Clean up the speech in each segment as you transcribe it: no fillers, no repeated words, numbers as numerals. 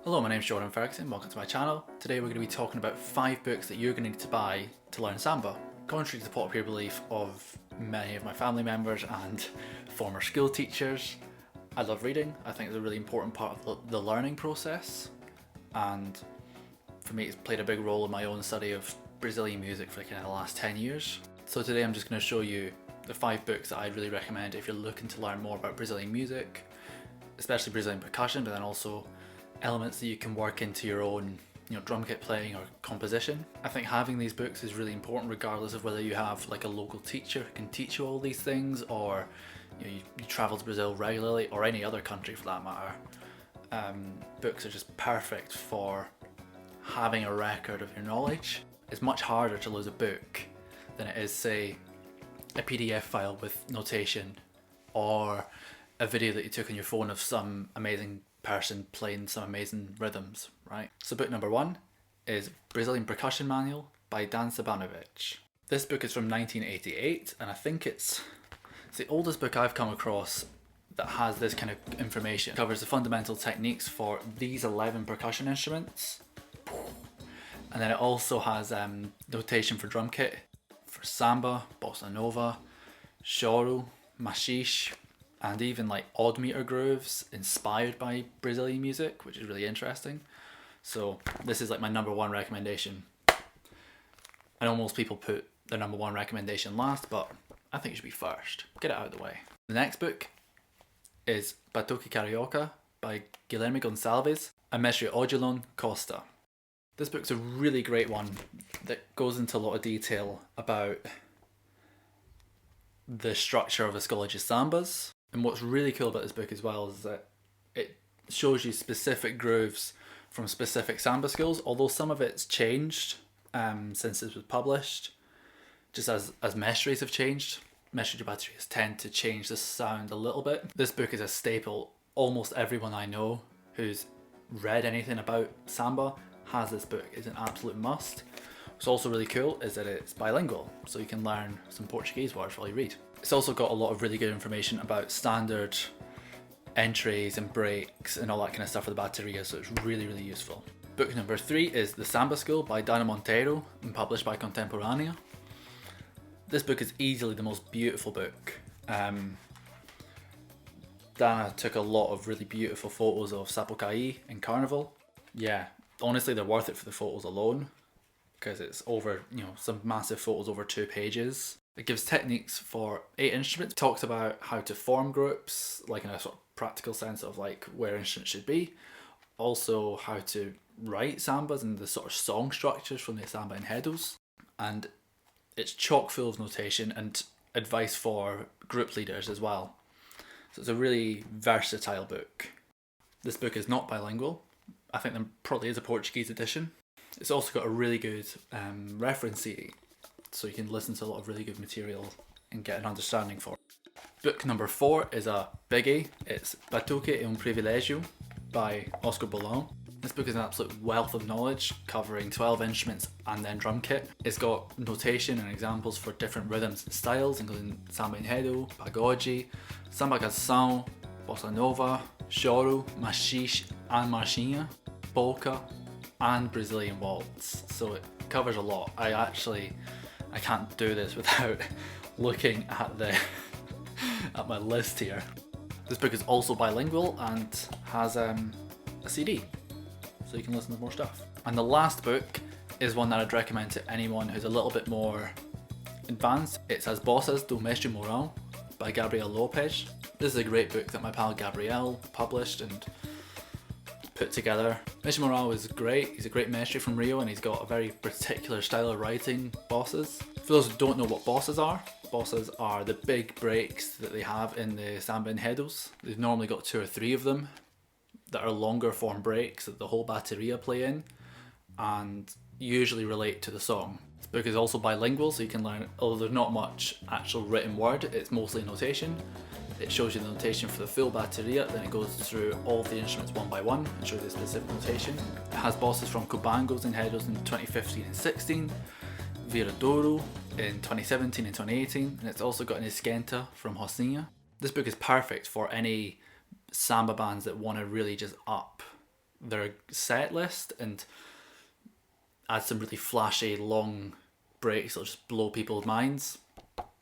Hello, my name is Jordan Ferguson, welcome to my channel. Today we're going to be talking about 5 books that you're going to need to buy to learn Samba. Contrary to the popular belief of many of my family members and former school teachers, I love reading. I think it's a really important part of the learning process, and for me it's played a big role in my own study of Brazilian music for the last 10 years. So today I'm just going to show you the 5 books that I'd really recommend if you're looking to learn more about Brazilian music, especially Brazilian percussion, but then also elements that you can work into your own drum kit playing or composition. I think having these books is really important regardless of whether you have like a local teacher who can teach you all these things, or you travel to Brazil regularly, or any other country for that matter. Books are just perfect for having a record of your knowledge. It's much harder to lose a book than it is, say, a PDF file with notation, or a video that you took on your phone of some amazing person playing some amazing rhythms, right? So book number 1 is Brazilian Percussion Manual by Sabanovich. This book is from 1988, and I think it's the oldest book I've come across that has this kind of information. It covers the fundamental techniques for these 11 percussion instruments, and then it also has notation for drum kit, for samba, bossa nova, choro, machixe, and even like odd meter grooves inspired by Brazilian music, which is really interesting. So this is like my number 1 recommendation. I know most people put their number 1 recommendation last, but I think it should be first. Get it out of the way. The next book is Batuque Carioca by Guilherme Gonçalves and Mestre Odilon, Costa. This book's a really great one that goes into a lot of detail about the structure of the Escola Sambas. And what's really cool about this book as well is that it shows you specific grooves from specific samba schools, although some of it's changed since it was published, just as mestres have changed. Mestre de baterias tend to change the sound a little bit. This book is a staple. Almost everyone I know who's read anything about samba has this book. It's an absolute must. What's also really cool is that it's bilingual, so you can learn some Portuguese words while you read. It's also got a lot of really good information about standard entries and breaks and all that kind of stuff for the bateria, so it's really, really useful. Book number 3 is The Samba School by Monteiro and published by Contemporânea. This book is easily the most beautiful book. Dana took a lot of really beautiful photos of Sapucaí in Carnival. Yeah, honestly they're worth it for the photos alone, because it's over, some massive photos over 2 pages. It gives techniques for 8 instruments. It talks about how to form groups, like in a sort of practical sense of like where instruments should be. Also how to write sambas and the sort of song structures from the samba enredos. And it's chock full of notation and advice for group leaders as well. So it's a really versatile book. This book is not bilingual. I think there probably is a Portuguese edition. It's also got a really good reference CD, so you can listen to a lot of really good material and get an understanding for it. Book number 4 is a biggie. It's Batuque Privilegio by Bolão. This book is an absolute wealth of knowledge, covering 12 instruments and then drum kit. It's got notation and examples for different rhythms and styles, including samba enredo, pagode, samba canção, bossa nova, choro, machixe and marchinha, polka, and Brazilian waltz. So it covers a lot. I can't do this without looking at at my list here. This book is also bilingual and has a CD, so you can listen to more stuff. And the last book is one that I'd recommend to anyone who's a little bit more advanced. It's As Bossas do Mestre Maurão by Gabriel Lopes. This is a great book that my pal Gabriel published and put together. Mestre Maurão is great. He's a great mestre from Rio, and he's got a very particular style of writing bossas. For those who don't know what bossas are the big breaks that they have in the samba enredos. They've normally got 2 or 3 of them that are longer form breaks that the whole bateria play in and usually relate to the song. This book is also bilingual, so you can learn, although there's not much actual written word, it's mostly notation. It shows you the notation for the full bateria, then it goes through all of the instruments one by one and shows you the specific notation. It has bosses from Cubangos and Enredos in 2015 and 16, Viradouro in 2017 and 2018, and it's also got an Esquenta from Rocinha. This book is perfect for any samba bands that want to really just up their set list and add some really flashy long breaks that'll just blow people's minds,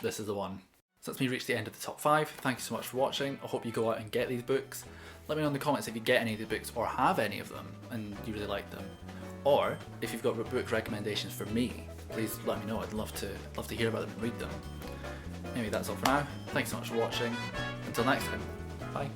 this is the one. So that's me reached the end of the top 5. Thank you so much for watching. I hope you go out and get these books. Let me know in the comments if you get any of the books or have any of them and you really like them. Or if you've got book recommendations for me, please let me know. I'd love to hear about them and read them. Anyway, that's all for now. Thanks so much for watching. Until next time, bye.